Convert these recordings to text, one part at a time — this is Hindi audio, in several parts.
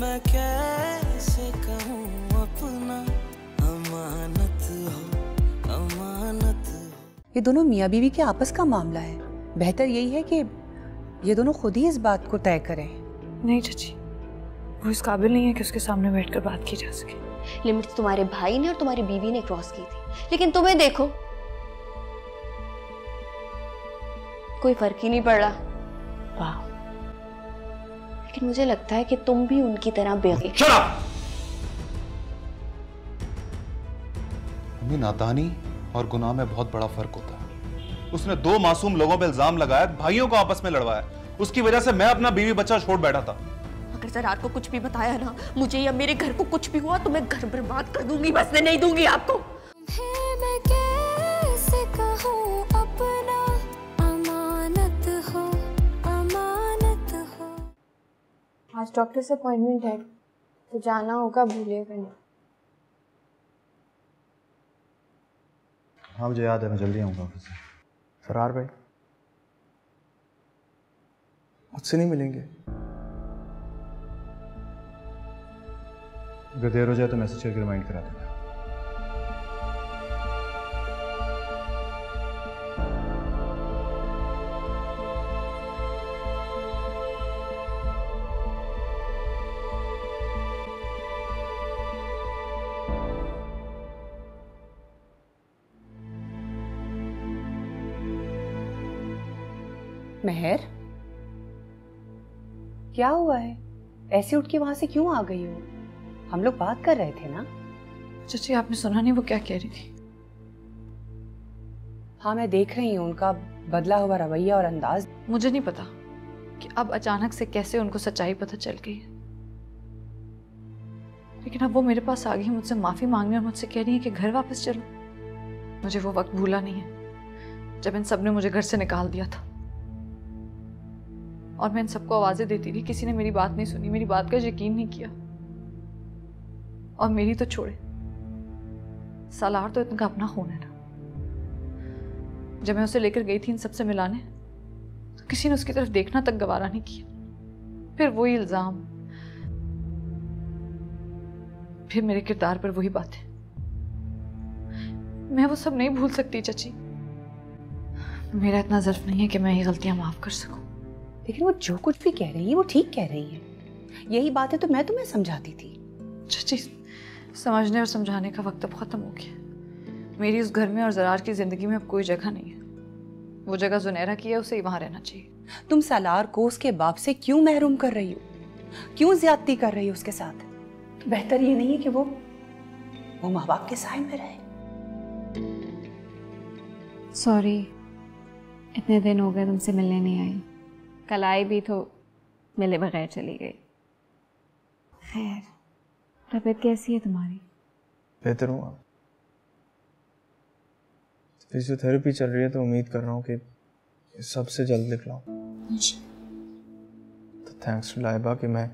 मैं कैसे कहूँ अपना, अमानत हो, अमानत हो। ये दोनों मियाँ बीवी के आपस का मामला है, बेहतर यही है कि ये दोनों खुद ही इस बात को तय करें। नहीं चाची, वो इस काबिल नहीं है कि उसके सामने बैठकर बात की जा सके। लिमिट्स तुम्हारे भाई ने और तुम्हारी बीवी ने क्रॉस की थी, लेकिन तुम्हें देखो कोई फर्क ही नहीं पड़ रहा। वाह, लेकिन मुझे लगता है कि तुम भी उनकी तरह बेगैर। Shut up! नादानी और गुनाह में बहुत बड़ा फर्क होता है। उसने 2 मासूम लोगों पे इल्जाम लगाया, भाइयों को आपस में लड़वाया, उसकी वजह से मैं अपना बीवी बच्चा छोड़ बैठा था। अगर ज़रार को कुछ भी बताया ना, मुझे या मेरे घर को कुछ भी हुआ तो मैं घर बर्बाद कर दूंगी, बसने नहीं दूंगी आपको। मैं कैसे कहूँ अपना, अमानत हो, अमानत हो। आज डॉक्टर से अपॉइंटमेंट है तो जाना होगा, भूलिएगा नहीं। हाँ मुझे याद है, मैं जल्दी आऊँगा ऑफिस से। फरार भाई मुझसे नहीं मिलेंगे? अगर देर हो जाए तो मैसेज करके रिमाइंड करा देना। महर, क्या हुआ है? ऐसे उठ के वहां से क्यों आ गई हो? हम लोग बात कर रहे थे ना। चाची आपने सुना नहीं वो क्या कह रही थी? हाँ मैं देख रही हूँ उनका बदला हुआ रवैया और अंदाज। मुझे नहीं पता कि अब अचानक से कैसे उनको सच्चाई पता चल गई है, लेकिन अब वो मेरे पास आ गई, मुझसे माफी मांगने और मुझसे कह रही है कि घर वापस चलो। मुझे वो वक्त भूला नहीं है जब इन सब ने मुझे घर से निकाल दिया था और मैं इन सबको आवाजें देती रही, किसी ने मेरी बात नहीं सुनी, मेरी बात का यकीन नहीं किया। और मेरी तो छोड़े, सालार तो इनका अपना खून है ना। जब मैं उसे लेकर गई थी इन सबसे मिलाने तो किसी ने उसकी तरफ देखना तक गवारा नहीं किया। फिर वही इल्जाम, फिर मेरे किरदार पर वही बातें। मैं वो सब नहीं भूल सकती चाची। मेरा इतना ज़र्फ नहीं है कि मैं ये गलतियां माफ कर सकूं। लेकिन वो जो कुछ भी कह रही है वो ठीक कह रही है। यही बात है तो मैं तुम्हें समझाती थी। चाची समझने और समझाने का वक्त अब खत्म हो गया। मेरी उस घर में और ज़रार की जिंदगी में अब कोई जगह नहीं है। वो जगह जुनैरा की है, उसे ही वहां रहना चाहिए। तुम सालार को उसके बाप से क्यों महरूम कर रही हो? क्यों ज्यादती कर रही हो उसके साथ? तो बेहतर ये नहीं है कि वो माँ बाप के साए में रहे। सॉरी, इतने दिन हो गए तुमसे मिलने नहीं आई। कल आई भी तो मिले बगैर चली गई। खैर, तबीयत कैसी है तुम्हारी? बेहतर हूँ। आप फिजियोथेरेपी चल रही है तो उम्मीद कर रहा हूँ कि सबसे जल्द निकलाऊँ। तो थैंक्स टू लाइबा कि मैं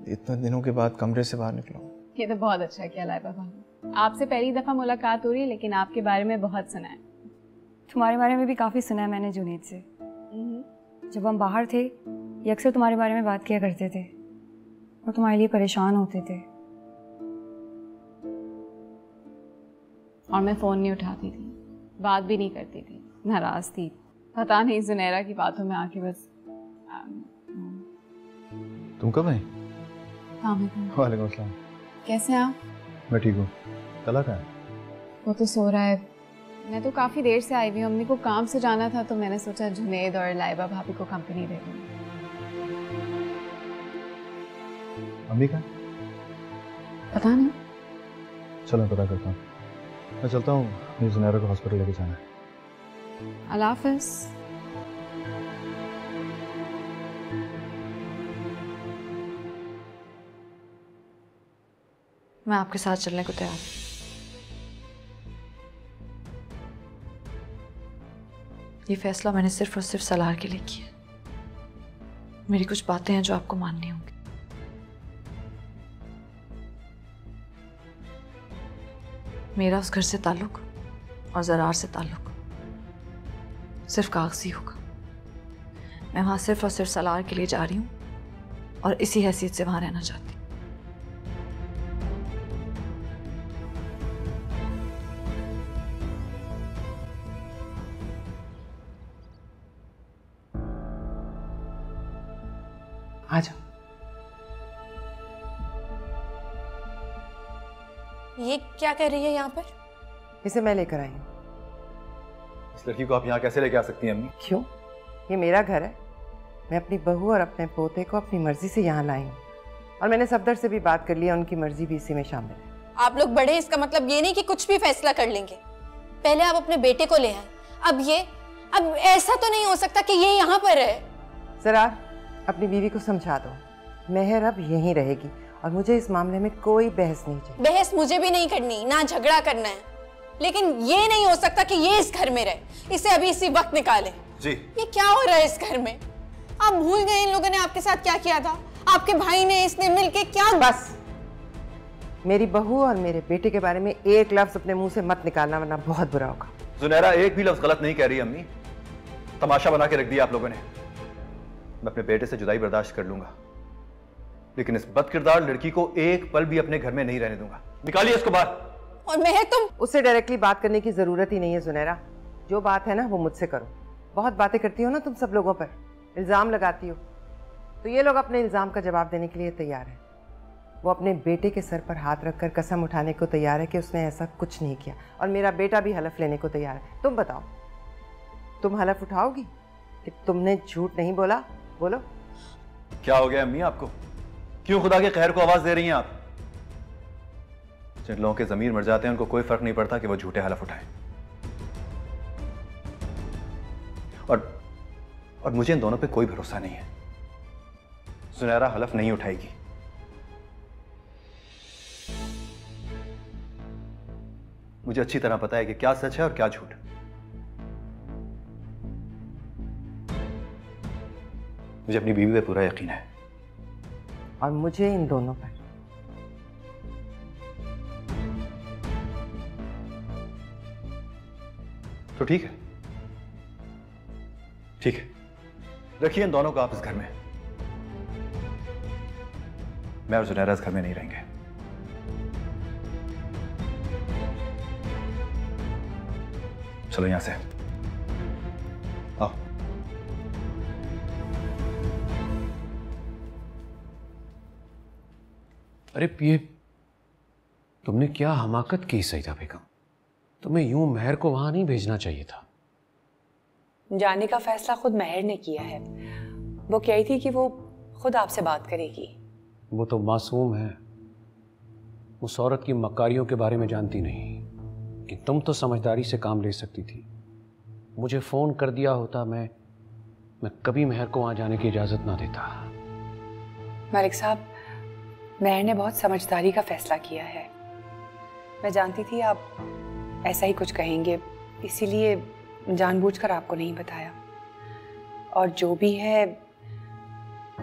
इतने दिनों के बाद कमरे से बाहर निकला हूँ। ये तो बहुत अच्छा किया लाइबा भाभी। आपसे पहली दफ़ा मुलाकात हो रही है, लेकिन आपके बारे में बहुत सुना है। तुम्हारे बारे में भी काफ़ी सुना है मैंने जुनैद से। जब हम बाहर थे ये अक्सर तुम्हारे बारे में बात किया करते थे और तुम्हारे लिए परेशान होते थे, और मैं फ़ोन नहीं उठाती थी, बात भी नहीं करती थी, नाराज़ थी। पता नहीं जुनैरा की बातों में आके बस। तुम कब आई? वालेकुम अस्सलाम। कैसे हैं आप? मैं ठीक हूँ। कला कहाँ है? वो तो सो रहा है। मैं तो काफ़ी देर से आई हुई हूँ, अम्मी को काम से जाना था तो मैंने सोचा जुनैद और लाइबा भाभी को कंपनी दे दूँ। अम्मी कहाँ? पता नहीं। चलो पता करता हूँ। मैं चलता हूँ, अपनी जुनैरा को हॉस्पिटल लेके जाना है। अल्लाह हाफ़िज़। मैं आपके साथ चलने को तैयार हूँ। ये फैसला मैंने सिर्फ और सिर्फ सलार के लिए किया। मेरी कुछ बातें हैं जो आपको माननी होंगी। मेरा उस घर से ताल्लुक और ज़रार से ताल्लुक सिर्फ कागजी होगा। मैं वहां सिर्फ और सिर्फ सलार के लिए जा रही हूँ और इसी हैसियत से वहां रहना चाहती हूँ। आ जाओ। ये क्या कर रही है यहाँ पर? इसे मैं लेकर आई हूँ। इस लड़की को आप यहाँ कैसे लेके आ सकती हैं अम्मी? क्यों? ये मेरा घर है। मैं अपनी बहू और अपने पोते को अपनी मर्जी से यहाँ लाई हूँ और मैंने सफदर से भी बात कर लिया, उनकी मर्जी भी इसी में शामिल है। आप लोग बड़े, इसका मतलब ये नहीं कि कुछ भी फैसला कर लेंगे। पहले आप अपने बेटे को ले आए, अब ऐसा तो नहीं हो सकता कि ये यहाँ पर रहे। जरा अपनी बीवी को समझा दो, मेहर अब यहीं रहेगी और मुझे इस मामले में कोई बहस नहीं चाहिए। बहस मुझे भी नहीं करनी, ना झगड़ा करना है, लेकिन ये नहीं हो सकता कि ये इस घर में रहे। इसे अभी इसी वक्त निकाले। जी। ये क्या हो रहा है इस घर में? आप भूल गए इन लोगों ने आपके साथ क्या किया था? आपके भाई ने, इसने मिलके क्या? बस मेरी बहू और मेरे बेटे के बारे में एक लफ्ज अपने मुंह से मत निकालना, वरना बहुत बुरा होगा। जुनैरा एक भी लफ्ज गलत नहीं कह रही अम्मी, तमाशा बना के रख दिया आप लोगों ने। मैं अपने बेटे से जुदाई बर्दाश्त कर लूंगा, लेकिन इस बदकिरदार लड़की को एक पल भी अपने घर में नहीं रहने दूंगा। निकालिए इसको बाहर। और मैं तुम उससे डायरेक्टली बात करने की जरूरत ही नहीं है जुनैरा। जो बात है ना वो मुझसे करो। बहुत बातें करती हो ना तुम सब लोगों पर, इल्जाम लगाती हो, तो ये लोग अपने इल्जाम का जवाब देने के लिए तैयार हैं। वो अपने बेटे के सर पर हाथ रखकर कसम उठाने को तैयार है कि उसने ऐसा कुछ नहीं किया, और मेरा बेटा भी हलफ लेने को तैयार है। तुम बताओ, तुम हलफ उठाओगी कि तुमने झूठ नहीं बोला? बोलो। क्या हो गया अम्मी आपको? क्यों खुदा के कहर को आवाज दे रही हैं आप? जिन लोगों के ज़मीर मर जाते हैं उनको कोई फर्क नहीं पड़ता कि वो झूठे हलफ उठाएं। और मुझे इन दोनों पे कोई भरोसा नहीं है। सुनहरा हलफ नहीं उठाएगी। मुझे अच्छी तरह पता है कि क्या सच है और क्या झूठ। मुझे अपनी बीवी पे पूरा यकीन है, और मुझे इन दोनों पर। तो ठीक है, ठीक है, रखिए इन दोनों को आप इस घर में। मैं और जुनैरा इस घर में नहीं रहेंगे। चलो यहां से आओ। अरे पिए, तुमने क्या हमाकत की सईदा बेगम। तुम्हें यूं महर को वहां नहीं भेजना चाहिए था। जाने का फैसला खुद महर ने किया है। वो कही थी कि वो खुद आपसे बात करेगी। वो तो मासूम है, उस औरत की मकारियों के बारे में जानती नहीं कि तुम तो समझदारी से काम ले सकती थी। मुझे फोन कर दिया होता, मैं कभी महर को वहां जाने की इजाजत ना देता। मलिक साहब, महर ने बहुत समझदारी का फैसला किया है। मैं जानती थी आप ऐसा ही कुछ कहेंगे, इसीलिए जानबूझकर आपको नहीं बताया। और जो भी है,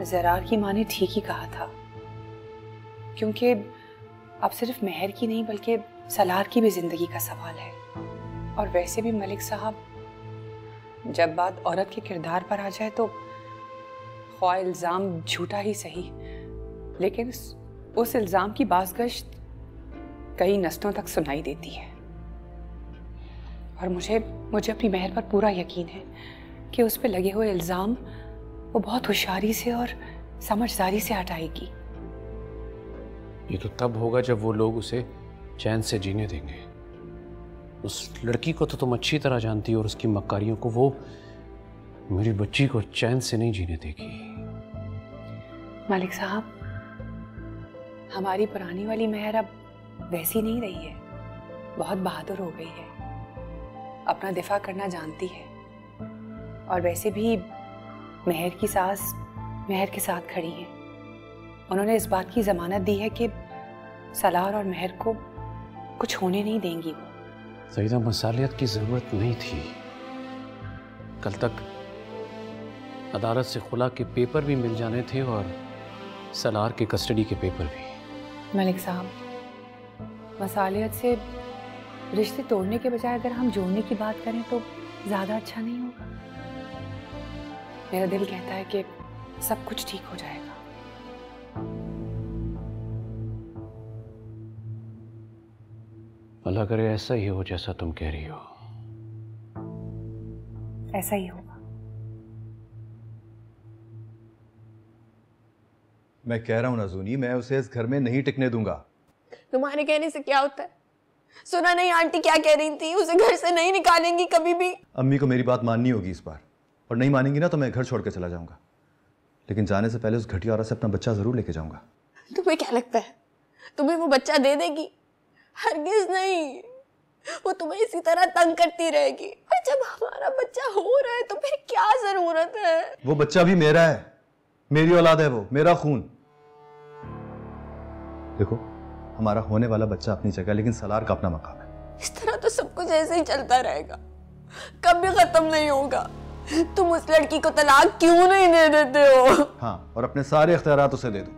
ज़रार की माँ ने ठीक ही कहा था, क्योंकि अब सिर्फ महर की नहीं बल्कि सलार की भी जिंदगी का सवाल है। और वैसे भी मलिक साहब, जब बात औरत के किरदार पर आ जाए तो ख्वाह इल्ज़ाम झूठा ही सही, लेकिन उस इल्ज़ाम की बाज़गश्त कई नस्लों तक सुनाई देती है। और मुझे अपनी महर पर पूरा यकीन है कि उस पर लगे हुए इल्ज़ाम वो बहुत होशियारी से और समझदारी से हटाएगी। ये तो तब होगा जब वो लोग उसे चैन से जीने देंगे। उस लड़की को तो तुम अच्छी तरह जानती हो, और उसकी मक्कारियों को। वो मेरी बच्ची को चैन से नहीं जीने देगी। मलिक साहब, हमारी पुरानी वाली महर अब वैसी नहीं रही है, बहुत बहादुर हो गई है, अपना दिफा करना जानती है। और वैसे भी महर की सास महर के साथ खड़ी हैं। उन्होंने इस बात की जमानत दी है कि सलार और महर को कुछ होने नहीं देंगी। वो सईदा, मसालियत की जरूरत नहीं थी। कल तक अदालत से खुला के पेपर भी मिल जाने थे और सलार के कस्टडी के पेपर भी। मलिक साहब, मसालियत से रिश्ते तोड़ने के बजाय अगर हम जोड़ने की बात करें तो ज़्यादा अच्छा नहीं होगा? मेरा दिल कहता है कि सब कुछ ठीक हो जाएगा। अल्लाह करे ऐसा ही हो जैसा तुम कह रही हो। ऐसा ही होगा। मैं कह रहा हूं नाज़ूनी, मैं उसे इस घर में नहीं टिकने दूंगा। तुम्हारे कहने से क्या होता है? सुना नहीं आंटी क्या कह रही थी? उसे घर से नहीं निकालेंगी कभी भी। अम्मी को मेरी बात माननी होगी इस बार, और नहीं मानेंगी ना तो मैं घर छोड़ के चला जाऊंगा, लेकिन जाने से पहले उस घटिया औरत से अपना बच्चा जरूर लेके जाऊंगा। तुम्हें क्या लगता है तुम्हें वो बच्चा दे देगी? हरगिज नहीं, वो तुम्हें इसी तरह तंग करती रहेगी। और जब हमारा बच्चा हो रहा है तो फिर क्या जरूरत है? वो बच्चा भी मेरा है, मेरी औलाद है, वो मेरा खून। देखो, हमारा होने वाला बच्चा अपनी जगह, लेकिन सलार का अपना मकाम है। इस तरह तो सब कुछ ऐसे ही चलता रहेगा, कभी खत्म नहीं होगा। तुम उस लड़की को तलाक क्यों नहीं दे देते हो? हाँ, और अपने सारे इख्तियारात उसे दे दो।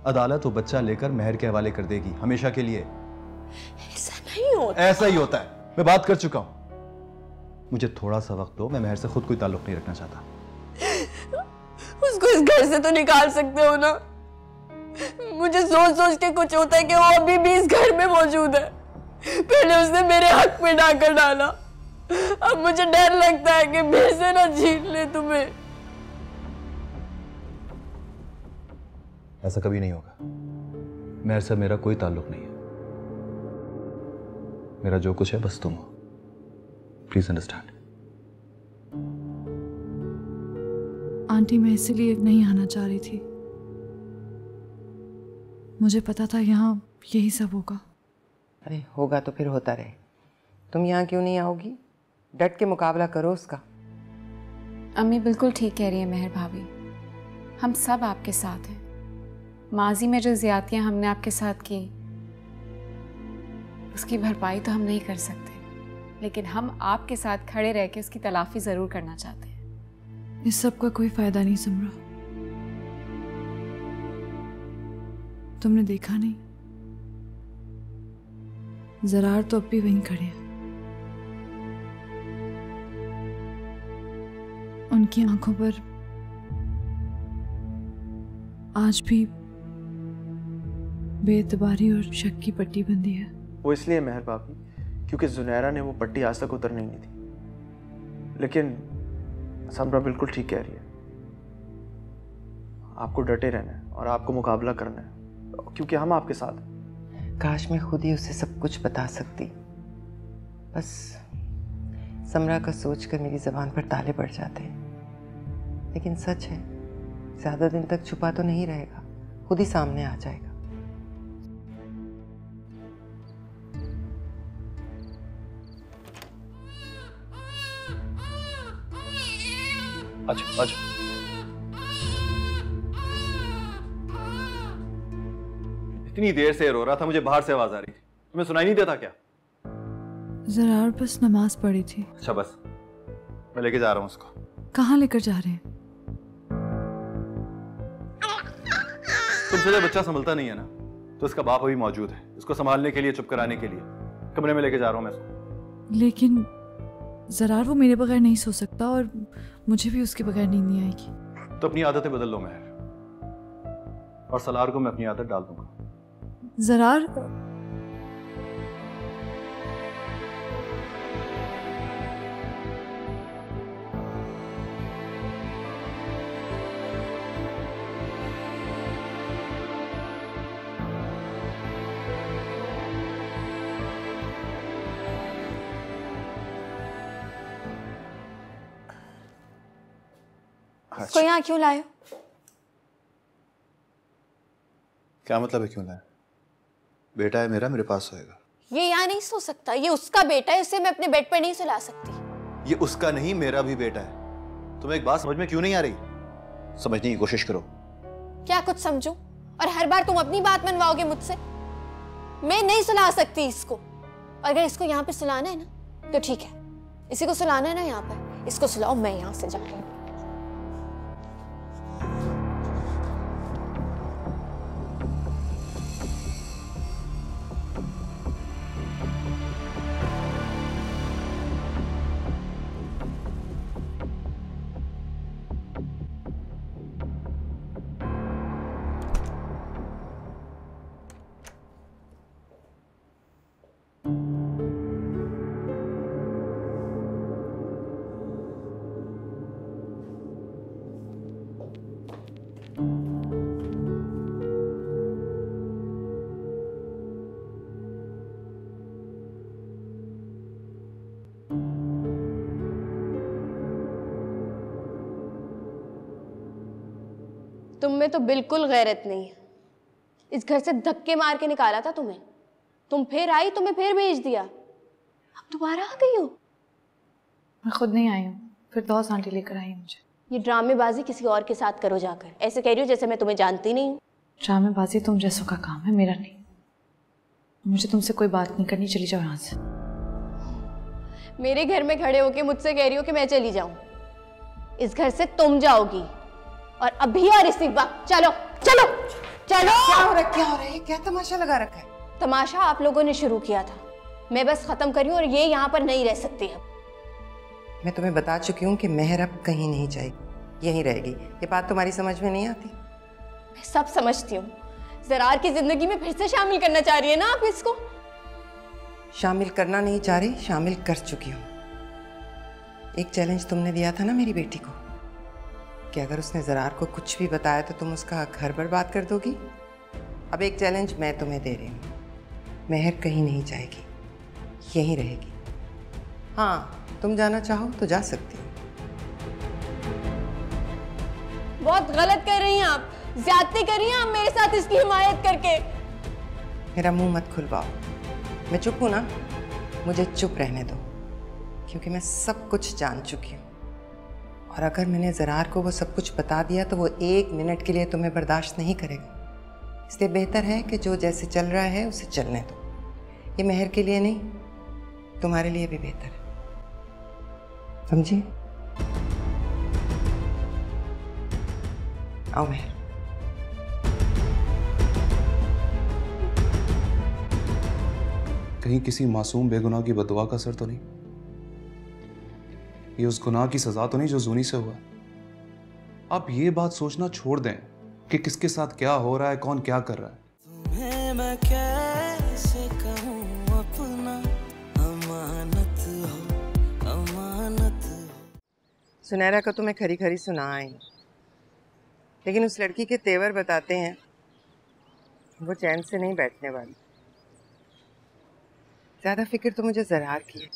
अदालत वो बच्चा लेकर महर के हवाले कर देगी, हमेशा के लिए। ऐसा नहीं होता। ऐसा ही होता है, मैं बात कर चुका हूं। मुझे थोड़ा सा वक्त दो, मैं महर से खुद कोई ताल्लुक नहीं रखना चाहता। उसको इस घर से तो निकाल सकते हो ना? मुझे सोच सोच के कुछ होता है कि वो अभी भी इस घर में मौजूद है। पहले उसने मेरे हक में डाकर डाला, अब मुझे डर लगता है कि फिर से ना छीन ले तुम्हें। ऐसा कभी नहीं होगा। महर से मेरा कोई ताल्लुक नहीं है। मेरा जो कुछ है बस तुम हो। Please understand. आंटी, मैं इसलिए नहीं आना चाह रही थी। मुझे पता था यहाँ यही सब होगा। अरे होगा तो फिर होता रहे। तुम यहाँ क्यों नहीं आओगी? डट के मुकाबला करो उसका। अम्मी बिल्कुल ठीक कह रही है मेहर भाभी, हम सब आपके साथ हैं। माजी में जो ज़्यादतियाँ हमने आपके साथ की उसकी भरपाई तो हम नहीं कर सकते, लेकिन हम आपके साथ खड़े रह के उसकी तलाफी ज़रूर करना चाहते हैं। इस सब का कोई फायदा नहीं समरा। तुमने देखा नहीं, ज़रार तो अब भी वहीं खड़े हैं। उनकी आंखों पर आज भी बेएतबारी और शक की पट्टी बंधी है। वो इसलिए महर भाभी क्योंकि जुनैरा ने वो पट्टी आज तक उतरने नहीं दी। लेकिन समरा बिल्कुल ठीक कह रही है, आपको डटे रहना है और आपको मुकाबला करना है, क्योंकि हम आपके साथ हैं। काश मैं खुद ही उसे सब कुछ बता सकती, बस समरा का सोचकर मेरी ज़बान पर ताले पड़ जाते। लेकिन सच है, ज़्यादा दिन तक छुपा तो नहीं रहेगा, खुद ही सामने आ जाएगा। अच्छा अच्छा। इतनी देर से रो रहा था, मुझे बाहर से आवाज आ रही थी, तुम्हें सुनाई नहीं देता क्या? ज़रार बस नमाज पढ़ी थी। अच्छा बस, मैं लेके जा रहा हूँ उसको। कहाँ लेकर जा रहे हैं? तुमसे जब बच्चा संभलता नहीं है ना, तो इसका बाप अभी मौजूद है, इसको संभालने के लिए, चुप कराने के लिए कमरे में लेके जा रहा हूँ मैं इसको। लेकिन ज़रार वो मेरे बगैर नहीं सो सकता और मुझे भी उसके बगैर नींद नहीं आएगी। तो अपनी आदतें बदल लो महर, और सलार को मैं अपनी आदत डाल दूंगा। ज़रार इसको यहाँ क्यों लाए? क्या मतलब है क्यों लाए? बेटा है मेरा, मेरे पास सोएगा। ये यहाँ नहीं सो सकता, ये उसका बेटा है, इसे मैं अपने बेड पर नहीं सुला सकती। ये उसका नहीं, मेरा भी बेटा है। तुम्हें एक बात समझ में क्यों नहीं आ रही? समझने की कोशिश करो। क्या कुछ समझूं? और हर बार तुम अपनी बात मनवाओगे मुझसे? मैं नहीं सुला सकती इसको। और अगर इसको यहाँ पे सुलाना है ना तो ठीक है, इसी को सुलाना है ना यहाँ पर, इसको सुलाओ, मैं यहाँ से जा रही हूँ। तुम में तो बिल्कुल गैरत नहीं है। इस घर से धक्के मार के निकाला था तुम्हें, तुम फिर आई, तुम्हें फिर भेज दिया, अब दोबारा आ गई हो। मैं खुद नहीं आई हूँ, फिर दोस्त आंटी लेकर आई मुझे। ये ड्रामेबाजी किसी और के साथ करो जाकर, ऐसे कह रही हो जैसे मैं तुम्हें जानती नहीं हूँ। ड्रामेबाजी तुम जैसों का काम है, मेरा नहीं। मुझे तुमसे कोई बात नहीं करनी, चली जाओ यहाँ से। मेरे घर में खड़े होके मुझसे कह रही हो कि मैं चली जाऊं। इस घर से तुम जाओगी और अभी और इसी वक्त। चलो चलो चलो। क्या हो रहा है? क्या तमाशा लगा रखा है? तमाशा आप लोगों ने शुरू किया था, मैं बस खत्म करी हूँ और ये यहाँ पर नहीं रह सकती है। मैं तुम्हें बता चुकी हूँ कि मेहर अब कहीं नहीं जाएगी, यहीं रहेगी। ये बात तुम्हारी समझ में नहीं आती? मैं सब समझती हूँ। ज़रार की जिंदगी में फिर से शामिल करना चाह रही है ना आप इसको? शामिल करना नहीं चाह रही, शामिल कर चुकी हूँ। एक चैलेंज तुमने दिया था ना मेरी बेटी को कि अगर उसने ज़रार को कुछ भी बताया तो तुम उसका घर बर्बाद कर दोगी। अब एक चैलेंज मैं तुम्हें दे रही हूँ, मेहर कहीं नहीं जाएगी, यहीं रहेगी। हाँ, तुम जाना चाहो तो जा सकती हो। बहुत गलत कर रही हैं आप, ज्यादती कर रही हैं आप मेरे साथ इसकी हिमायत करके। मेरा मुंह मत खुलवाओ, मैं चुप हूं ना, मुझे चुप रहने दो, क्योंकि मैं सब कुछ जान चुकी हूँ। और अगर मैंने ज़रार को वो सब कुछ बता दिया तो वो 1 मिनट के लिए तुम्हें बर्दाश्त नहीं करेगा। इसलिए बेहतर है कि जो जैसे चल रहा है उसे चलने दो। ये मेहर के लिए नहीं, तुम्हारे लिए भी बेहतर है, समझी? आओ मेहर। कहीं किसी मासूम बेगुनाह की बददुआ का असर तो नहीं? ये उस गुनाह की सजा तो नहीं जो जूनी से हुआ? आप ये बात सोचना छोड़ दें कि किसके साथ क्या हो रहा है, कौन क्या कर रहा है। तुम्हें मैं कैसे कहूँ अपना, अमानत हो, अमानत हो। सुनहरा को तुम्हें खरी खरी सुना आई, लेकिन उस लड़की के तेवर बताते हैं वो चैन से नहीं बैठने वाली। ज्यादा फिक्र तो मुझे ज़रार की है,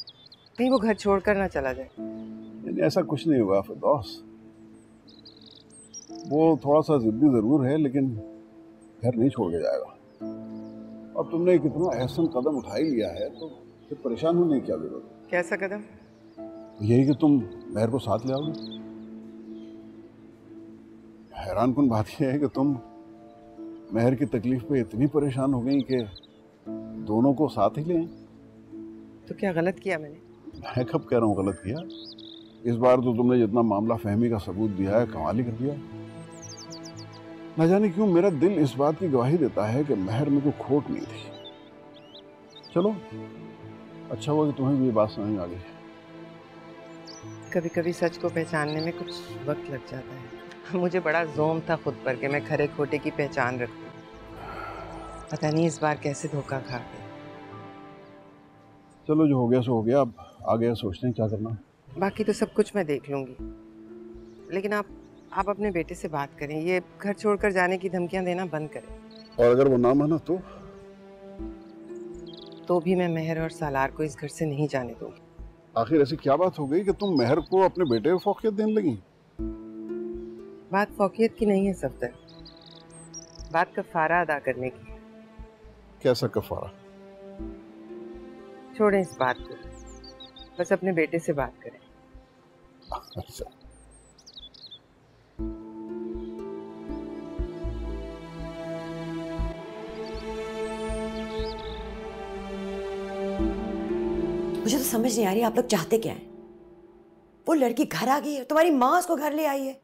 कहीं वो घर छोड़कर ना चला जाए। नहीं, ऐसा कुछ नहीं हुआ फिरदौस। वो थोड़ा सा जिद्दी जरूर है, लेकिन घर नहीं छोड़ के जाएगा। अब तुमने कितना एहसन कदम उठा ही लिया है तो फिर परेशान होने की क्या जरूरत? कैसा कदम? यही कि तुम मेहर को साथ ले आओगे। हैरानकुन बात यह है कि तुम मेहर की तकलीफ पे इतनी परेशान हो गई कि दोनों को साथ ही ले आए। तो क्या गलत किया मैंने? मैं कब कह रहा हूँ गलत किया। इस बार तो तुमने जितना मामला फहमी का सबूत दिया है, कमाल ही कर दिया। न जाने क्यों मेरा दिल इस बात की गवाही देता है कि मेहर में कोई खोट नहीं थी। चलो, अच्छा हुआ कि तुम्हें भी ये बात समझ में आ गई। कभी कभी सच को पहचानने में कुछ वक्त लग जाता है। मुझे बड़ा जोम था खुद पर कि मैं खरे खोटे की पहचान रखूं। पता नहीं इस बार कैसे धोखा खा गई। चलो, जो हो गया सो हो गया, अब आगे सोचते हैं क्या करना है। बाकी तो सब कुछ मैं देख लूंगी, लेकिन आप अपने बेटे से बात करें, ये घर छोड़कर जाने की धमकियां देना बंद करें। और अगर वो ना माना तो भी मैं मेहर और सालार को इस घर से नहीं जाने दूंगी। आखिर ऐसी क्या बात हो गई कि तुम मेहर को अपने बेटे को फौकियत देने लगी? बात फौकियत की नहीं है सफदर, बात कफारा अदा करने की। कैसा कफारा? छोड़ें इस बात को, बस अपने बेटे से बात करें। अच्छा, मुझे तो समझ नहीं आ रही आप लोग चाहते क्या हैं। वो लड़की घर आ गई है, तुम्हारी माँ उसको घर ले आई है।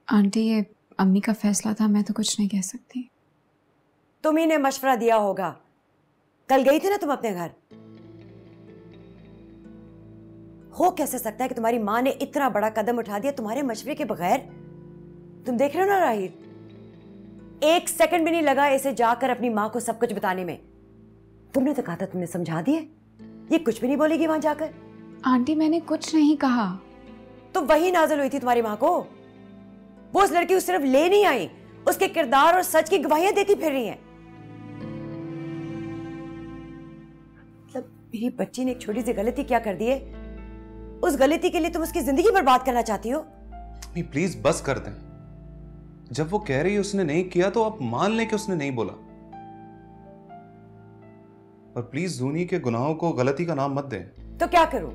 आंटी, ये अम्मी का फैसला था, मैं तो कुछ नहीं कह सकती। तुम्ही ने मशवरा दिया होगा, कल गई थी ना तुम अपने घर। हो कैसे सकता है कि तुम्हारी माँ ने इतना बड़ा कदम उठा दिया तुम्हारे मशवरे के बगैर? तुम देख रहे हो ना राहिल, 1 सेकंड भी नहीं लगा इसे जाकर अपनी माँ को सब कुछ बताने में। तुमने तो कहा था, तुमने समझा दिए, ये कुछ भी नहीं बोलेगी वहां जाकर। आंटी, मैंने कुछ नहीं कहा। तो वही नाज़िल हुई थी तुम्हारी माँ को। वो उस लड़की को सिर्फ ले नहीं आई, उसके किरदार और सच की गवाहियां देती फिर रही हैं। मतलब मेरी बच्ची ने एक छोटी सी गलती क्या कर दी है उस गलती के लिए तुम उसकी जिंदगी बर्बाद करना चाहती हो? प्लीज बस कर दें। जब वो कह रही है उसने नहीं किया तो आप मान लें कि उसने नहीं बोला। और प्लीज जूनी के गुनाहों को गलती का नाम मत दें। तो क्या करूं?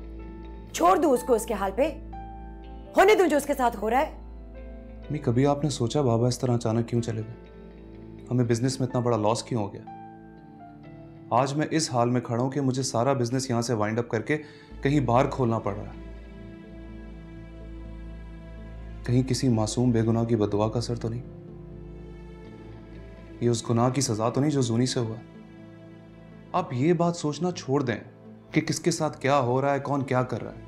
छोड़ दूं उसको उसके हाल पे? होने दूं जो उसके साथ हो रहा है? कभी आपने सोचा बाबा इस तरह अचानक क्यों चले गए? हमें बिजनेस में इतना बड़ा लॉस क्यों हो गया? आज मैं इस हाल में खड़ा हूं कि मुझे सारा बिजनेस यहां से वाइंड अप करके कहीं बाहर खोलना पड़ रहा है। कहीं किसी मासूम बेगुनाह की बददुआ का असर तो नहीं? ये उस गुनाह की सजा तो नहीं जो जूनी से हुआ? आप ये बात सोचना छोड़ दें कि किसके साथ क्या हो रहा है, कौन क्या कर रहा है।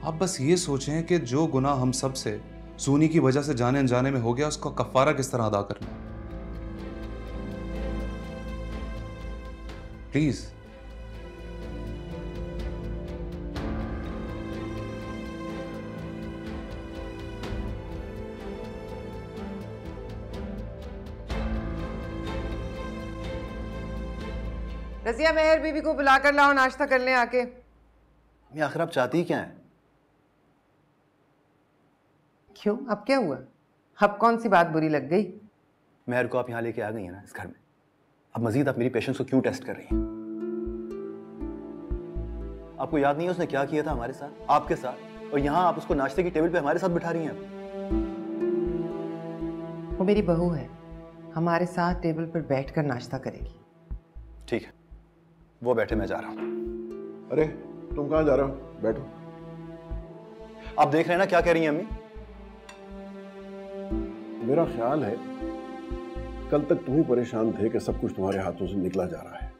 आप बस ये सोचें कि जो गुनाह हम सब से जूनी की वजह से जाने अनजाने में हो गया, उसका कफारा किस तरह अदा करना है। प्लीज। रजिया, मेहर बीबी को बुला कर लाओ, नाश्ता कर लें आके। मैं आखिर आप चाहती क्या है? क्यों, अब क्या हुआ? अब कौन सी बात बुरी लग गई? मेहर को आप यहाँ लेके आ गई हैं ना इस घर में, अब मजीद आप मेरी पेशेंस को क्यों टेस्ट कर रही हैं? आपको याद नहीं है उसने क्या किया था हमारे साथ, आपके साथ? और यहाँ आप उसको नाश्ते की टेबल पे हमारे साथ बिठा रही हैं। वो मेरी बहू है, हमारे साथ टेबल पर बैठकर नाश्ता करेगी। ठीक है, वो बैठे, मैं जा रहा हूँ। अरे तुम कहाँ जा रहे हो? बैठो। आप देख रहे हैं ना क्या कह रही हैं अम्मी? मेरा ख्याल है कल तक तुम ही परेशान थे कि सब कुछ तुम्हारे हाथों से निकला जा रहा है,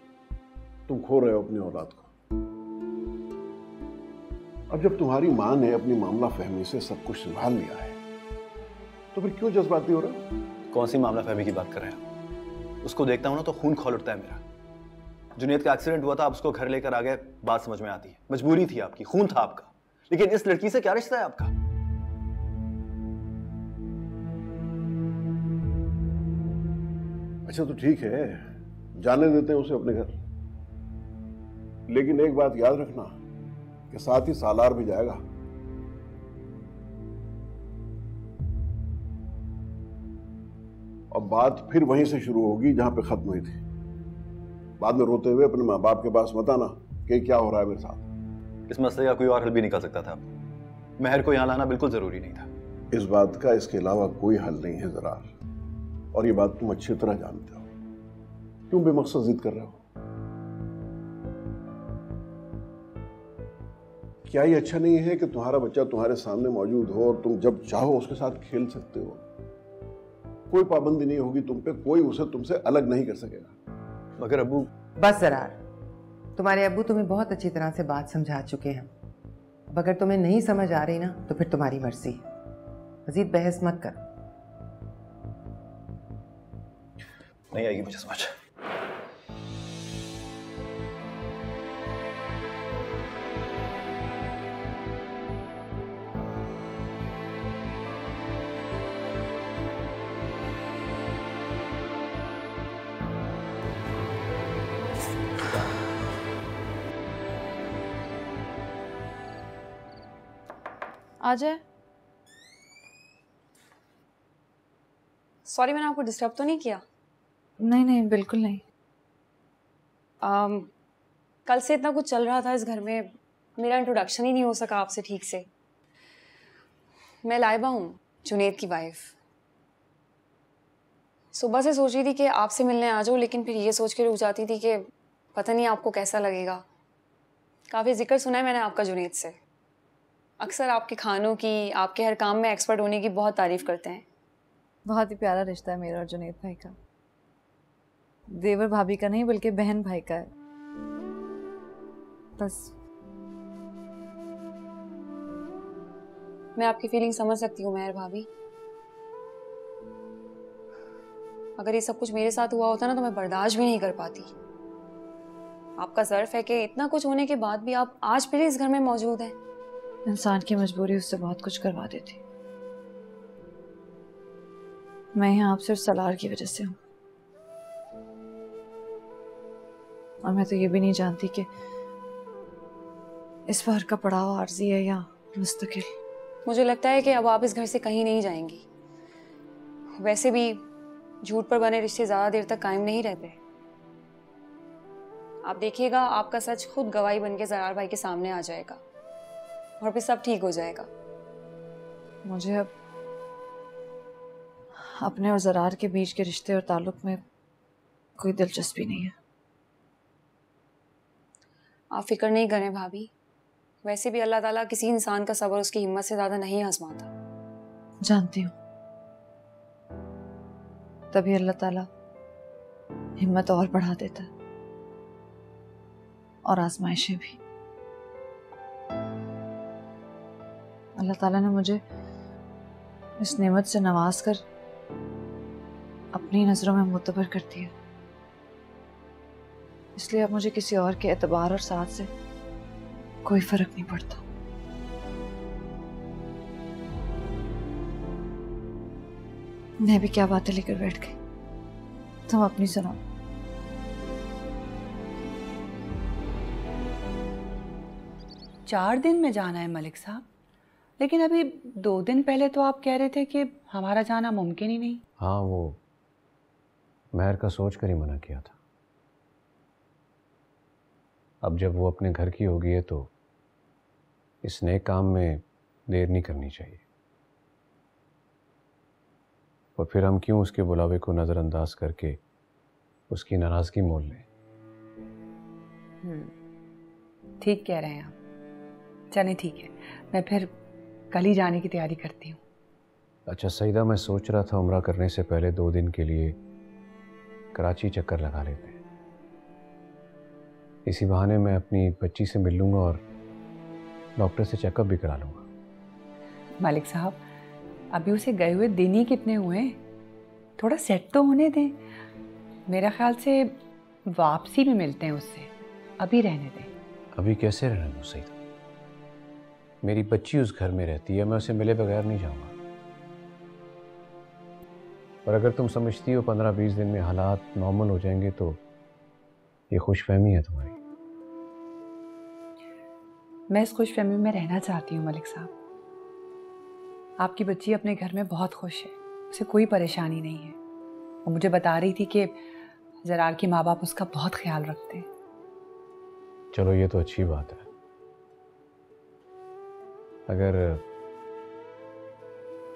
तुम खो रहे हो अपनी औलाद को। अब जब तुम्हारी मां ने अपनी मामला फहमी से सब कुछ संभाल लिया है तो फिर क्यों जज्बाती हो रहा? कौन सी मामला फहमी की बात कर रहे हैं? उसको देखता हूं ना तो खून खौल उठता है मेरा। जुनैद का एक्सीडेंट हुआ था, आप उसको घर लेकर आ गए, बात समझ में आती है। मजबूरी थी आपकी, खून था आपका, लेकिन इस लड़की से क्या रिश्ता है आपका? अच्छा तो ठीक है, जाने देते हैं उसे अपने घर, लेकिन एक बात याद रखना कि साथ ही सालार भी जाएगा। और बात फिर वहीं से शुरू होगी जहां पे खत्म हुई थी। बाद में रोते हुए अपने माँ बाप के पास मत आना कि क्या हो रहा है मेरे साथ। इस मसले का कोई और हल भी निकल सकता था। मेहर को यहां लाना बिल्कुल जरूरी नहीं था। इस बात का इसके अलावा कोई हल नहीं है ज़रार, और ये बात तुम अच्छी तरह जानते हो। क्यों बेमकसद जिद कर रहे हो? क्या ये अच्छा नहीं है कि तुम्हारा बच्चा तुम्हारे सामने मौजूद हो और तुम जब चाहो उसके साथ खेल सकते हो? कोई पाबंदी नहीं होगी तुम पे, कोई उसे तुमसे अलग नहीं कर सकेगा। मगर अब्बू। बस ज़रार, तुम्हारे अब्बू तुम्हें बहुत अच्छी तरह से बात समझा चुके हैं। अब अगर तुम्हें नहीं समझ आ रही ना तो फिर तुम्हारी मर्जी, मजीद बहस मत कर। नहीं आएगी मुझे समझ। आ जाए। सॉरी, मैंने आपको डिस्टर्ब तो नहीं किया? नहीं नहीं, बिल्कुल नहीं। कल से इतना कुछ चल रहा था इस घर में, मेरा इंट्रोडक्शन ही नहीं हो सका आपसे ठीक से। मैं लाइबा हूँ, जुनैद की वाइफ। सुबह से सोच रही थी कि आपसे मिलने आ जाऊँ, लेकिन फिर ये सोच के रुक जाती थी कि पता नहीं आपको कैसा लगेगा। काफ़ी जिक्र सुना है मैंने आपका जुनैद से। अक्सर आपके खानों की, आपके हर काम में एक्सपर्ट होने की बहुत तारीफ करते हैं। बहुत ही प्यारा रिश्ता है मेरा और जुनैद भाई का। देवर भाभी का नहीं बल्कि बहन भाई का है। बस मैं आपकी फीलिंग समझ सकती हूँ मेहर भाभी। अगर ये सब कुछ मेरे साथ हुआ होता ना तो मैं बर्दाश्त भी नहीं कर पाती। आपका ज़र्फ है कि इतना कुछ होने के बाद भी आप आज फिर इस घर में मौजूद हैं। इंसान की मजबूरी उससे बहुत कुछ करवा देती। मैं यहाँ आप सिर्फ सलार की वजह से हूँ, और मैं तो ये भी नहीं जानती कि इस बार का पड़ाव आर्जी है या मुस्तकिल? मुझे लगता है कि अब आप इस घर से कहीं नहीं जाएंगी। वैसे भी झूठ पर बने रिश्ते ज्यादा देर तक कायम नहीं रहते। आप देखिएगा, आपका सच खुद गवाही बनके जरार भाई के सामने आ जाएगा और फिर सब ठीक हो जाएगा। मुझे अब अपने और जरार के बीच के रिश्ते और ताल्लुक में कोई दिलचस्पी नहीं है। आप फिक्र नहीं करें भाभी। वैसे भी अल्लाह ताला किसी इंसान का सब्र उसकी हिम्मत से ज्यादा नहीं आजमाता। जानती हूँ, तभी अल्लाह ताला हिम्मत और बढ़ा देता है और आजमाइशें भी। अल्लाह ताला ने मुझे इस नेमत से नवाज कर अपनी नजरों में मुतबर कर दिया, इसलिए अब मुझे किसी और के एतबार और साथ से कोई फर्क नहीं पड़ता। मैं भी क्या बातें लेकर बैठ गई, तुम अपनी सुनाओ। चार दिन में जाना है मलिक साहब, लेकिन अभी 2 दिन पहले तो आप कह रहे थे कि हमारा जाना मुमकिन ही नहीं। हाँ, वो महर का सोच कर ही मना किया था। अब जब वो अपने घर की हो गई है तो इस नए काम में देर नहीं करनी चाहिए। और फिर हम क्यों उसके बुलावे को नज़रअंदाज करके उसकी नाराज़गी मोल लें। ठीक कह रहे हैं आप। चलें ठीक है, मैं फिर कल ही जाने की तैयारी करती हूँ। अच्छा सईदा, मैं सोच रहा था उम्रा करने से पहले 2 दिन के लिए कराची चक्कर लगा लेते हैं। इसी बहाने मैं अपनी बच्ची से मिल लूँगा और डॉक्टर से चेकअप भी करा लूँगा। मालिक साहब, अभी उसे गए हुए दिन ही कितने हुए, थोड़ा सेट तो होने दें। मेरा ख्याल से वापसी भी मिलते हैं उससे, अभी रहने दें। अभी कैसे रहने दूँ सईदा? मेरी बच्ची उस घर में रहती है, मैं उसे मिले बगैर नहीं जाऊँगा। और अगर तुम समझती हो 15-20 दिन में हालात नॉर्मल हो जाएंगे तो ये खुशफहमी है तुम्हारी। मैं इस खुशफहमी में रहना चाहती हूँ मलिक साहब। आपकी बच्ची अपने घर में बहुत खुश है, उसे कोई परेशानी नहीं है। वो मुझे बता रही थी कि जरार के माँ बाप उसका बहुत ख्याल रखते हैं। चलो ये तो अच्छी बात है। अगर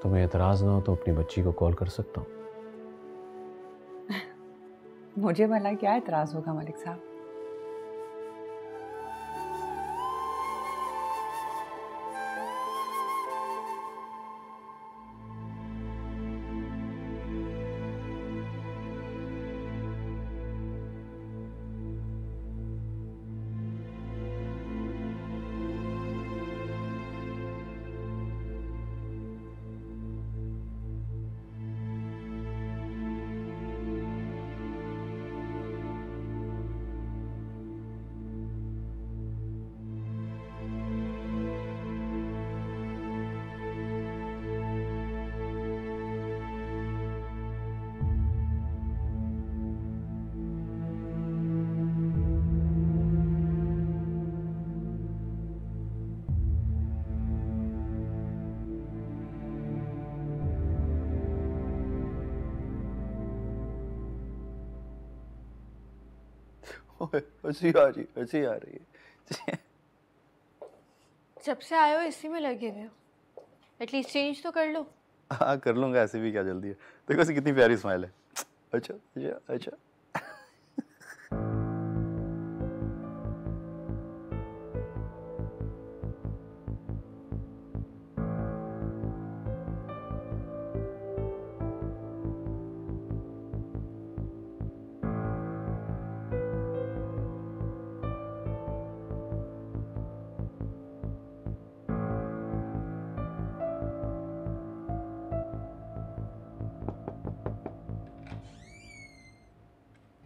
तुम्हें एतराज़ ना हो तो अपनी बच्ची को कॉल कर सकता हूँ। मुझे भला क्या एतराज़ होगा मलिक साहब। हंसी आ रही है। जब से आए हो इसी में लगे हुए हो, एटलीस्ट चेंज तो कर लो। हाँ कर लूंगा, ऐसे भी क्या जल्दी है। देखो ऐसी कितनी प्यारी स्माइल है। अच्छा अच्छा अच्छा।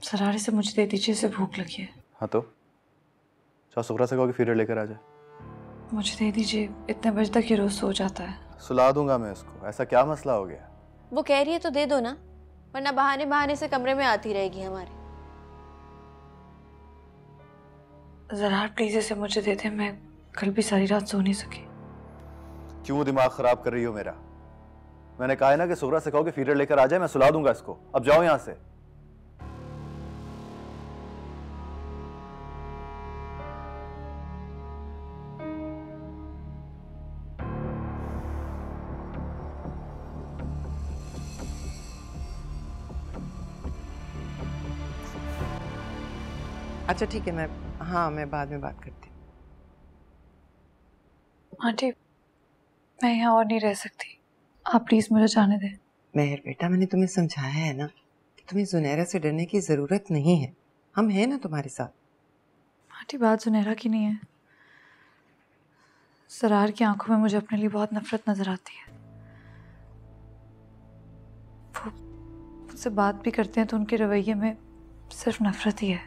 सरारे से मुझे दे दीजिए, इसे भूख लगी है। हाँ तो चाहे सुकरा से कहो कि फिर लेकर आ जाए। मुझे दे दीजिए, इतने बजे तक ये रोज सो जाता है। सुला दूंगा मैं इसको, ऐसा क्या मसला हो गया? वो कह रही है तो दे दो ना, वरना बहाने बहाने से कमरे में आती रहेगी हमारे। जरा प्लीज इसे मुझे दे दे, मैं कल भी सारी रात सो नहीं सकी। क्यों दिमाग खराब कर रही हो मेरा? मैंने कहा है ना कि सुगरा से कहो कि फीडर लेकर आ जाए, मैं सुला दूंगा इसको। अब जाओ यहां से। अच्छा ठीक है, मैं बाद में बात करती हूँ। आंटी, मैं यहाँ और नहीं रह सकती, आप प्लीज मुझे जाने दें। मेहर बेटा, मैंने तुम्हें समझाया है ना कि तुम्हें जुनैरा से डरने की जरूरत नहीं है। हम हैं ना तुम्हारे साथ। आंटी, बात जुनैरा की नहीं है। सरार की आंखों में मुझे अपने लिए बहुत नफरत नजर आती है। वो मुझसे बात भी करते हैं तो उनके रवैये में सिर्फ नफरत ही है।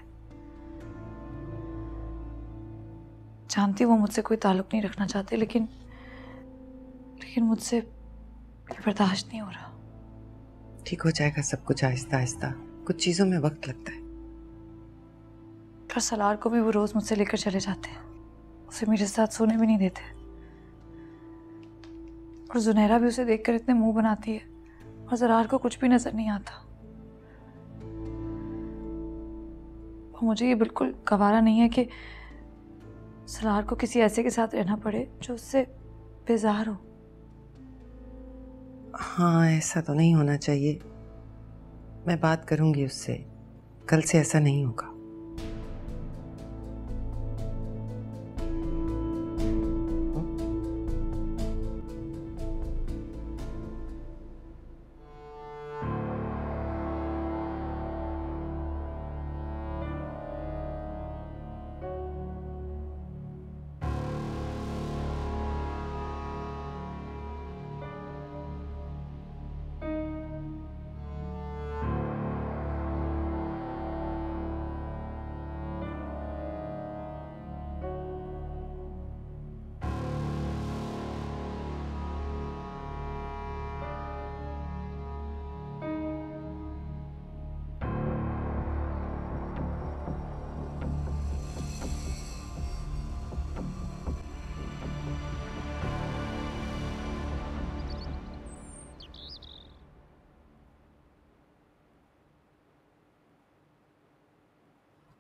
जानती वो मुझसे कोई ताल्लुक नहीं रखना चाहते, लेकिन मुझसे बर्दाश्त नहीं हो रहा। ठीक हो जाएगा सब कुछ आहिस्ता आहिस्ता, कुछ चीजों में वक्त लगता है। पर सलार को भी वो रोज मुझसे लेकर चले जाते हैं, उसे मेरे साथ सोने भी नहीं देते। और जुनैरा भी उसे देखकर इतने मुंह बनाती है और जरार को कुछ भी नजर नहीं आता। और मुझे ये बिल्कुल गवारा नहीं है कि सलार को किसी ऐसे के साथ रहना पड़े जो उससे बेजार हो। हाँ, ऐसा तो नहीं होना चाहिए। मैं बात करूंगी उससे, कल से ऐसा नहीं होगा।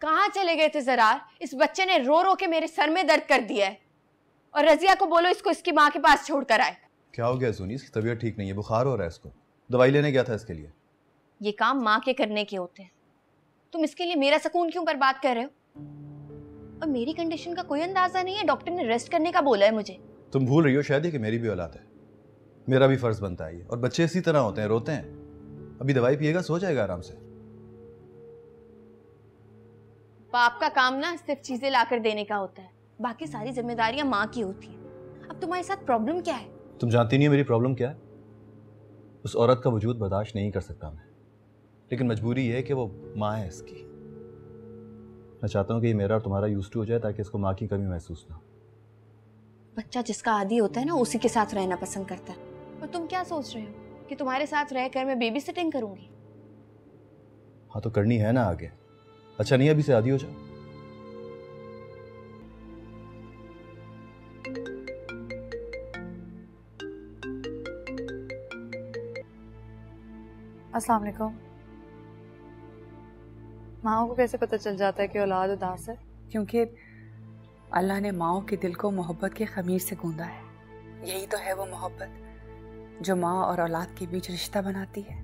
कहाँ चले गए थे जरार? इस बच्चे ने रो रो के मेरे सर में दर्द कर दिया है। और रजिया को बोलो इसको इसकी माँ के पास छोड़ कर आए। क्या हो गया सुनी? इसकी तबीयत ठीक नहीं है, बुखार हो रहा है इसको। दवाई लेने गया था इसके लिए। ये काम माँ के करने के होते हैं। तुम इसके लिए मेरा सुकून क्यों बर्बाद कर रहे हो? और मेरी कंडीशन का कोई अंदाजा नहीं है। डॉक्टर ने रेस्ट करने का बोला है मुझे। तुम भूल रही हो शायद कि मेरी भी औलाद है, मेरा भी फर्ज बनता है ये। और बच्चे इसी तरह होते हैं, रोते हैं। अभी दवाई पिएगा, सो जाएगा आराम से। बाप का काम ना सिर्फ चीजें लाकर देने का होता है, बाकी सारी जिम्मेदारियां माँ की होती हैं। अब तुम्हारे साथ प्रॉब्लम क्या है? तुम जानती नहीं हो मेरी प्रॉब्लम क्या है? उस औरत का वजूद बर्दाश्त नहीं कर सकता मैं, लेकिन मजबूरी ये है कि वो माँ है इसकी। मैं चाहता हूँ कि ये मेरा और तुम्हारा यूज्ड टू हो जाए ताकि इसको माँ की कमी महसूस ना हो। बच्चा जिसका आदी होता है ना, उसी के साथ रहना पसंद करता है। और तुम क्या सोच रहे हो कि तुम्हारे साथ रहकर मैं बेबी सिटिंग करूंगी? हाँ तो करनी है ना आगे। अच्छा नहीं अभी से आदी हो जाओ। अस्सलाम वालेकुम। माओ को कैसे पता चल जाता है कि औलाद उदास है? क्योंकि अल्लाह ने माओ के दिल को मोहब्बत के खमीर से गूंदा है। यही तो है वो मोहब्बत जो माँ और औलाद के बीच रिश्ता बनाती है।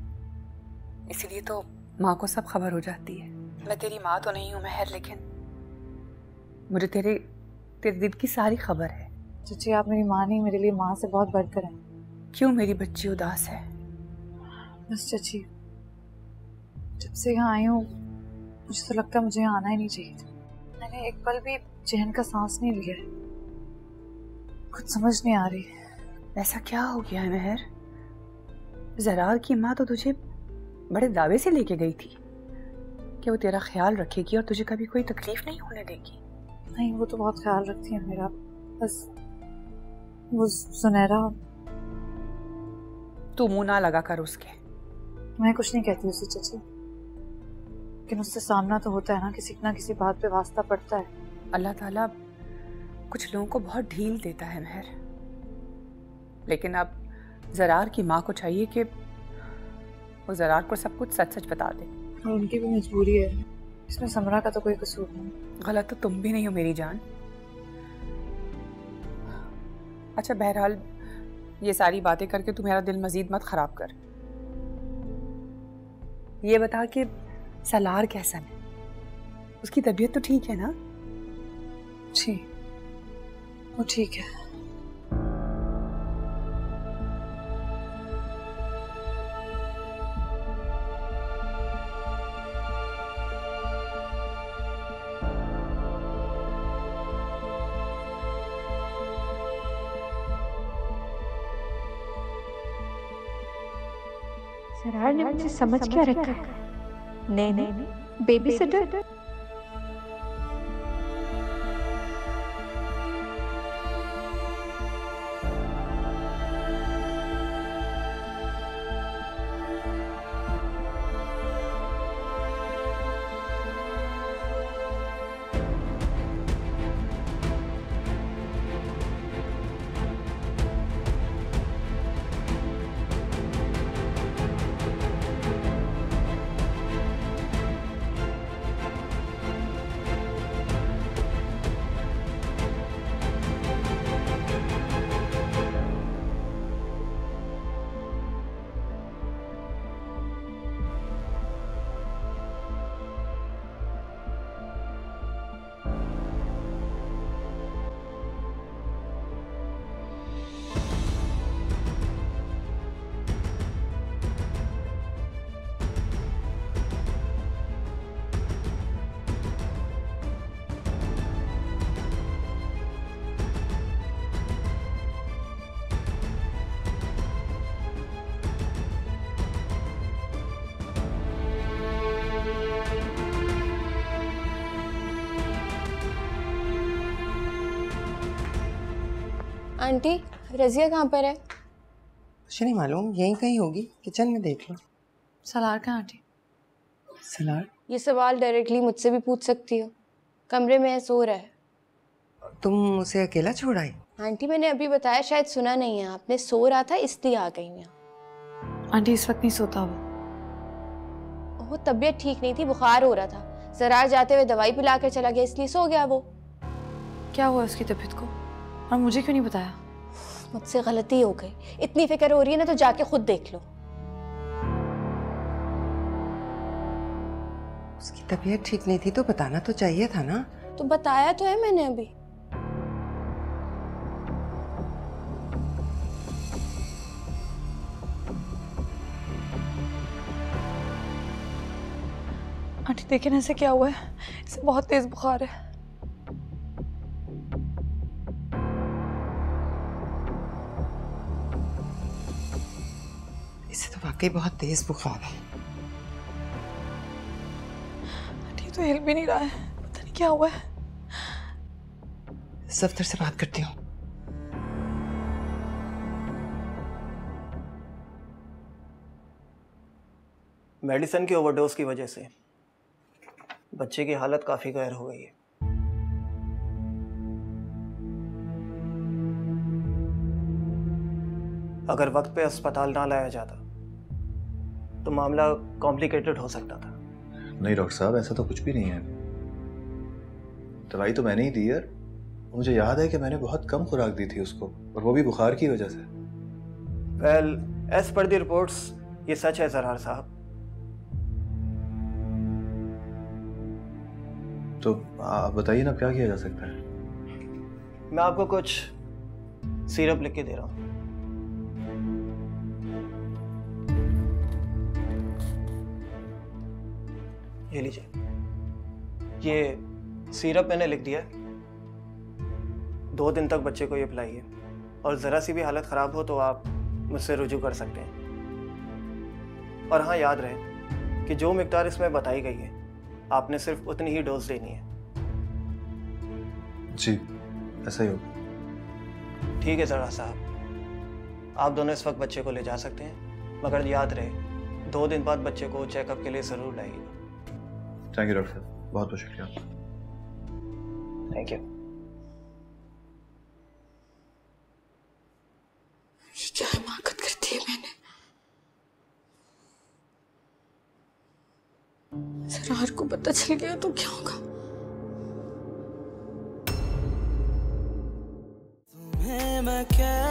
इसलिए तो माँ को सब खबर हो जाती है। मैं तेरी माँ तो नहीं हूँ महर, लेकिन मुझे तेरे दिल की सारी खबर है। चाची, आप मेरी माँ नहीं, मेरे लिए माँ से बहुत बढ़कर हैं। क्यों मेरी बच्ची उदास है? बस चाची, जब से यहाँ आई हूँ मुझे तो लगता है मुझे यहाँ आना ही नहीं चाहिए था। मैंने एक पल भी चैन का सांस नहीं लिया है। कुछ समझ नहीं आ रही। ऐसा क्या हो गया है महर? जरार की माँ तो तुझे बड़े दावे से लेके गई थी कि वो तेरा ख्याल रखेगी और तुझे कभी कोई तकलीफ नहीं होने देगी। नहीं, वो तो बहुत ख्याल रखती है मेरा। बस वो सुनहरा। तू मुंह ना लगा कर उसके। मैं कुछ नहीं कहती उसे चाची, लेकिन उससे सामना तो होता है ना किसी बात पे वास्ता पड़ता है। अल्लाह ताला कुछ लोगों को बहुत ढील देता है महर, लेकिन अब जरार की माँ को चाहिए कि वो जरार को सब कुछ सच सच बता दे। और उनकी भी मजबूरी है, इसमें समरा का तो कोई कसूर नहीं। गलत तो तुम भी नहीं हो मेरी जान। अच्छा बहरहाल ये सारी बातें करके तू मेरा दिल मजीद मत खराब कर। ये बता कि सलार कैसा है, उसकी तबीयत तो ठीक है ना? जी वो ठीक है। सरार ने मुझे समझ क्या रखा है? नहीं, बेबी सिटर। आंटी रजिया कहाँ पर है? मुझे नहीं मालूम, यहीं कहीं होगी, किचन में देख लो। सलार कहाँ आंटी? सलार? ये सवाल डायरेक्टली मुझसे भी पूछ सकती हो। कमरे में सो रहा है। तुम उसे अकेला छोड़ आई? आंटी मैंने अभी बताया, शायद सुना नहीं है आपने। सो रहा था इसलिए आ गई मैं। आंटी इस वक्त नहीं सोता वो तबीयत ठीक नहीं थी, बुखार हो रहा था। जरार जाते हुए दवाई पिला कर चला गया, इसलिए सो गया वो। क्या हुआ उसकी तबीयत को और मुझे क्यों नहीं बताया? मुझसे गलती हो गई। इतनी फिक्र हो रही है ना तो जाके खुद देख लो। उसकी तबीयत ठीक नहीं थी तो बताना तो चाहिए था ना। तो बताया तो है मैंने अभी। आंटी देखिए ना इसे क्या हुआ है, इसे बहुत तेज बुखार है। इसे तो वाकई बहुत तेज बुखार है। आंटी तो हिल भी नहीं रहा है, पता नहीं क्या हुआ है। सफ्तर से बात करती हूँ। मेडिसिन की ओवरडोज की वजह से बच्चे की हालत काफी गैर हो गई है। अगर वक्त पे अस्पताल ना लाया जाता तो मामला कॉम्प्लिकेटेड हो सकता था। नहीं डॉक्टर साहब, ऐसा तो कुछ भी नहीं है। दवाई तो मैंने ही दी है। मुझे याद है कि मैंने बहुत कम खुराक दी थी उसको, और वो भी बुखार की वजह से। Well, as per the reports ये सच है जरार साहब। तो आप बताइए ना क्या किया जा सकता है। मैं आपको कुछ सिरप लिख के दे रहा हूँ। ये लीजिए, ये सिरप मैंने लिख दिया है। 2 दिन तक बच्चे को ये पिलाइए, और ज़रा सी भी हालत ख़राब हो तो आप मुझसे रुजू कर सकते हैं। और हाँ, याद रहे कि जो मिकदार इसमें बताई गई है आपने सिर्फ उतनी ही डोज देनी है। जी ऐसा ही होगा। ठीक है जरा साहब, आप दोनों इस वक्त बच्चे को ले जा सकते हैं, मगर याद रहे 2 दिन बाद बच्चे को चेकअप के लिए ज़रूर लाइएगा। थैंक यू डॉक्टर साहब, बहुत बहुत शुक्रिया। Thank you. अबरार को पता चल गया तो क्या होगा? तुम्हें मैं क्या